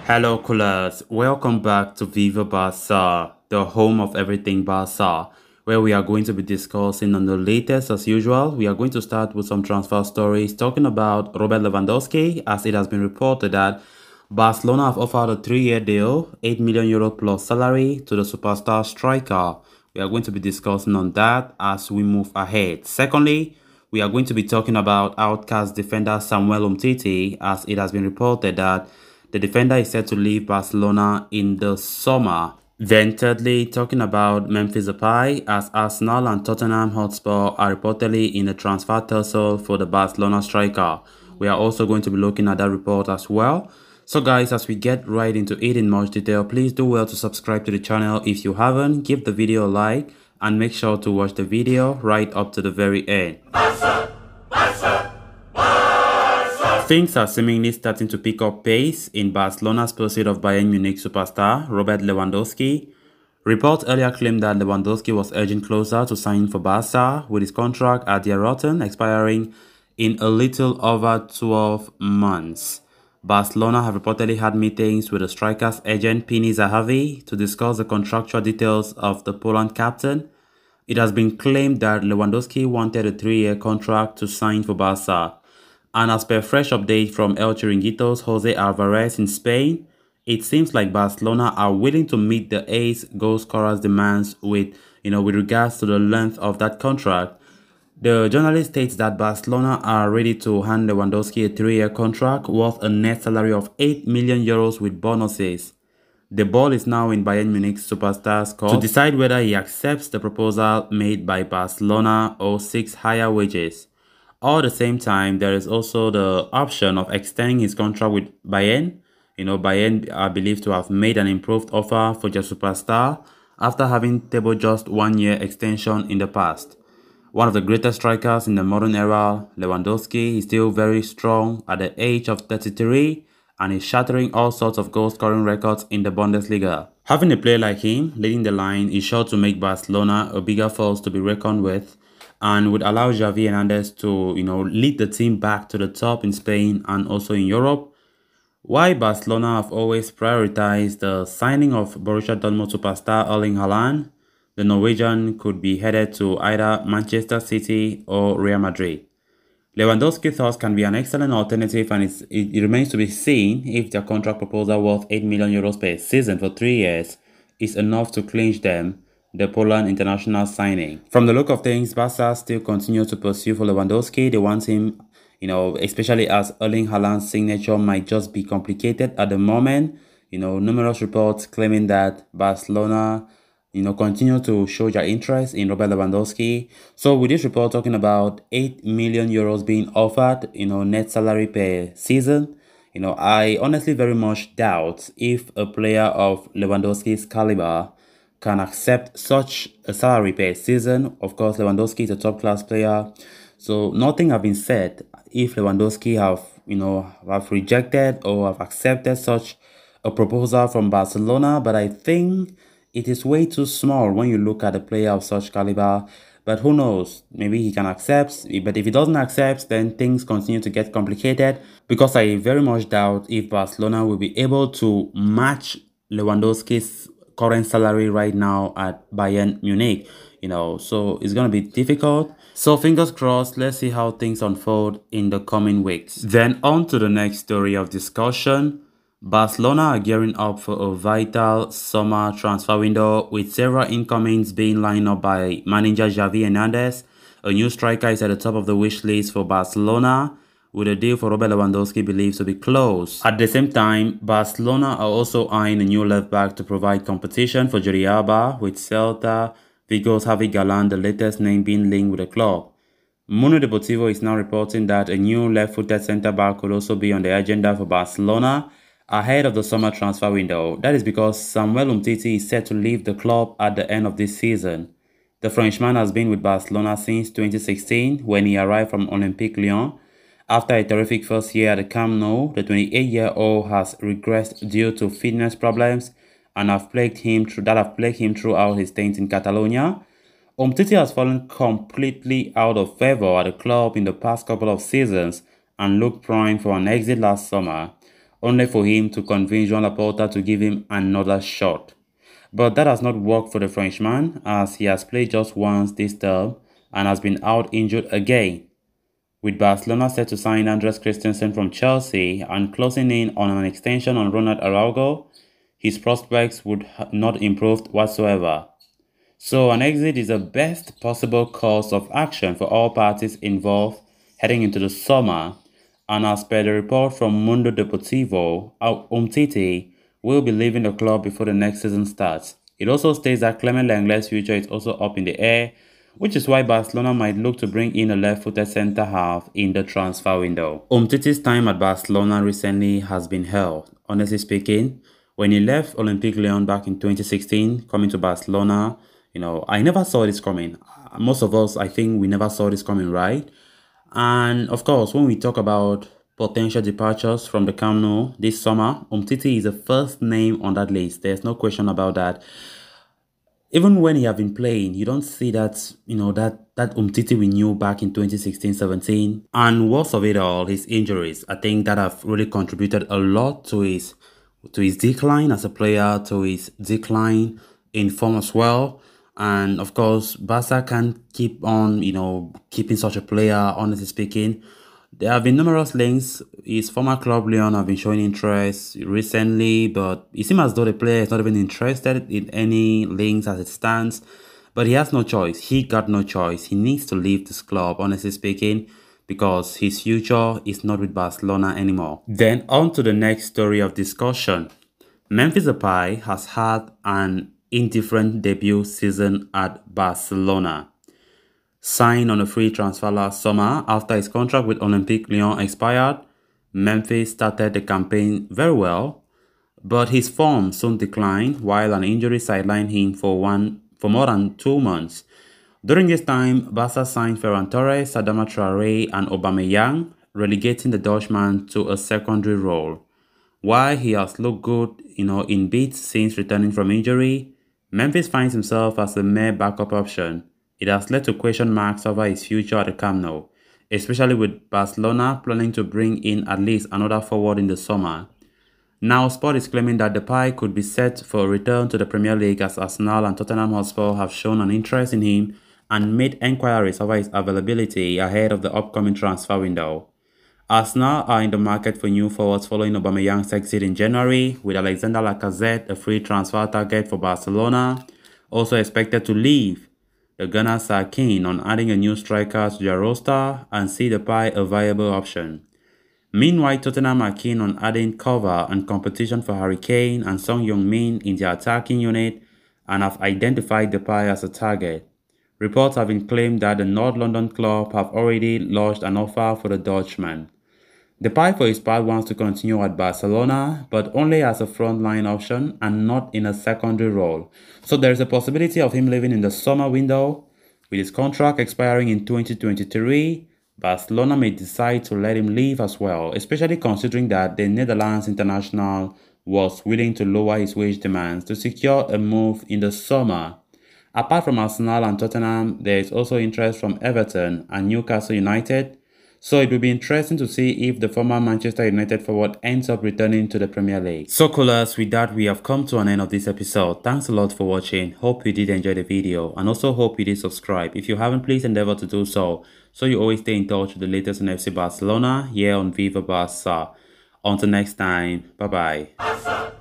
Hello, coolers. Welcome back to Viva Barca, the home of everything Barca, where we are going to be discussing on the latest as usual. We are going to start with some transfer stories talking about Robert Lewandowski, as it has been reported that Barcelona have offered a 3-year deal, 8 million euro plus salary to the superstar striker. We are going to be discussing on that as we move ahead. Secondly, we are going to be talking about outcast defender Samuel Umtiti, as it has been reported that the defender is set to leave Barcelona in the summer. Then thirdly, talking about Memphis Depay, as Arsenal and Tottenham Hotspur are reportedly in a transfer tussle for the Barcelona striker. We are also going to be looking at that report as well. So guys, as we get right into it in much detail, please do well to subscribe to the channel if you haven't, give the video a like, and make sure to watch the video right up to the very end. Things are seemingly starting to pick up pace in Barcelona's pursuit of Bayern Munich superstar Robert Lewandowski. Reports earlier claimed that Lewandowski was edging closer to signing for Barca, with his contract at Der Rotten expiring in a little over 12 months. Barcelona have reportedly had meetings with the striker's agent Pini Zahavi to discuss the contractual details of the Poland captain. It has been claimed that Lewandowski wanted a 3-year contract to sign for Barca. And as per fresh update from El Chiringuito's Jose Alvarez in Spain, it seems like Barcelona are willing to meet the ace goal scorer's demands with regards to the length of that contract. The journalist states that Barcelona are ready to hand Lewandowski a 3-year contract worth a net salary of 8 million euros with bonuses. The ball is now in Bayern Munich's superstar's court to decide whether he accepts the proposal made by Barcelona or seeks higher wages. All at the same time, there is also the option of extending his contract with Bayern. Bayern are believed to have made an improved offer for their superstar after having tabled just 1-year extension in the past. One of the greatest strikers in the modern era, Lewandowski is still very strong at the age of 33 and is shattering all sorts of goal-scoring records in the Bundesliga. Having a player like him leading the line is sure to make Barcelona a bigger force to be reckoned with, and would allow Xavi Hernandez to, lead the team back to the top in Spain and also in Europe. While Barcelona have always prioritized the signing of Borussia Dortmund superstar Erling Haaland, the Norwegian could be headed to either Manchester City or Real Madrid. Lewandowski thus can be an excellent alternative, and it remains to be seen if their contract proposal worth 8 million euros per season for 3 years is enough to clinch them the Poland international signing. From the look of things, Barca still continue to pursue for Lewandowski. They want him, especially as Erling Haaland's signature might just be complicated at the moment. Numerous reports claiming that Barcelona, continue to show their interest in Robert Lewandowski. So with this report talking about 8 million euros being offered, net salary per season, I honestly very much doubt if a player of Lewandowski's caliber can accept such a salary per season. Of course, Lewandowski is a top-class player, so nothing have been said if Lewandowski have rejected or have accepted such a proposal from Barcelona, but I think it is way too small when you look at a player of such caliber. But who knows, maybe he can accept, but if he doesn't accept, then things continue to get complicated, because I very much doubt if Barcelona will be able to match Lewandowski's current salary right now at Bayern Munich, so it's going to be difficult. So fingers crossed, let's see how things unfold in the coming weeks. Then on to the next story of discussion. Barcelona are gearing up for a vital summer transfer window, with several incomings being lined up by manager Xavi Hernandez. A new striker is at the top of the wish list for Barcelona, with a deal for Robert Lewandowski believed to be close. At the same time, Barcelona are also eyeing a new left-back to provide competition for Jordi Alba, with Celta Vigo's Javi Galán the latest name being linked with the club. Mundo Deportivo is now reporting that a new left-footed centre-back could also be on the agenda for Barcelona ahead of the summer transfer window. That is because Samuel Umtiti is set to leave the club at the end of this season. The Frenchman has been with Barcelona since 2016 when he arrived from Olympique Lyon. After a terrific first year at the Camp Nou, the 28-year-old has regressed due to fitness problems and have plagued him throughout his stint in Catalonia. Umtiti has fallen completely out of favor at the club in the past couple of seasons and looked prime for an exit last summer. only for him to convince Joan Laporta to give him another shot. But that has not worked for the Frenchman, as he has played just once this term and has been out injured again. With Barcelona set to sign Andres Christensen from Chelsea and closing in on an extension on Ronald Araujo, his prospects would not improve whatsoever. So an exit is the best possible course of action for all parties involved heading into the summer, and as per the report from Mundo Deportivo, Umtiti will be leaving the club before the next season starts. It also states that Clement Lenglet's future is also up in the air, which is why Barcelona might look to bring in a left-footed centre-half in the transfer window. Umtiti's time at Barcelona recently has been hell, honestly speaking. When he left Olympique Lyon back in 2016, coming to Barcelona, I never saw this coming. Most of us, I think we never saw this coming, right? And of course, when we talk about potential departures from the Camp Nou this summer, Umtiti is the first name on that list. There's no question about that. Even when he have been playing, you don't see that, that Umtiti we knew back in 2016-17. And worst of it all, his injuries. I think that have really contributed a lot to his decline as a player, to his decline in form as well. And of course, Barca can't keep on, keeping such a player, honestly speaking. There have been numerous links. His former club, Lyon, have been showing interest recently, but it seems as though the player is not even interested in any links as it stands. But he has no choice. He got no choice. He needs to leave this club, honestly speaking, because his future is not with Barcelona anymore. Then on to the next story of discussion. Memphis Depay has had an indifferent debut season at Barcelona. Signed on a free transfer last summer after his contract with Olympique Lyon expired, Memphis started the campaign very well, but his form soon declined while an injury sidelined him for more than 2 months. During this time, Barca signed Ferran Torres, Adama Traoré and Aubameyang, relegating the Dutchman to a secondary role. While he has looked good, in bits since returning from injury, Memphis finds himself as a mere backup option. It has led to question marks over his future at the Camp Nou, especially with Barcelona planning to bring in at least another forward in the summer. Now, Sport is claiming that Depay could be set for a return to the Premier League as Arsenal and Tottenham Hotspur have shown an interest in him and made enquiries over his availability ahead of the upcoming transfer window. Arsenal are in the market for new forwards following Aubameyang's exit in January, with Alexander Lacazette, a free transfer target for Barcelona, also expected to leave. The Gunners are keen on adding a new striker to their roster and see Depay a viable option. Meanwhile, Tottenham are keen on adding cover and competition for Harry Kane and Son Heung-min in their attacking unit and have identified Depay as a target. Reports have been claimed that the North London club have already lodged an offer for the Dutchman. Depay for his part wants to continue at Barcelona, but only as a frontline option and not in a secondary role. So there is a possibility of him leaving in the summer window. With his contract expiring in 2023, Barcelona may decide to let him leave as well, especially considering that the Netherlands international was willing to lower his wage demands to secure a move in the summer. Apart from Arsenal and Tottenham, there is also interest from Everton and Newcastle United. So it will be interesting to see if the former Manchester United forward ends up returning to the Premier League. So coolers, with that we have come to an end of this episode. Thanks a lot for watching. Hope you did enjoy the video and also hope you did subscribe. If you haven't, please endeavor to do so you always stay in touch with the latest on FC Barcelona here on Viva Barca. Until next time, bye bye.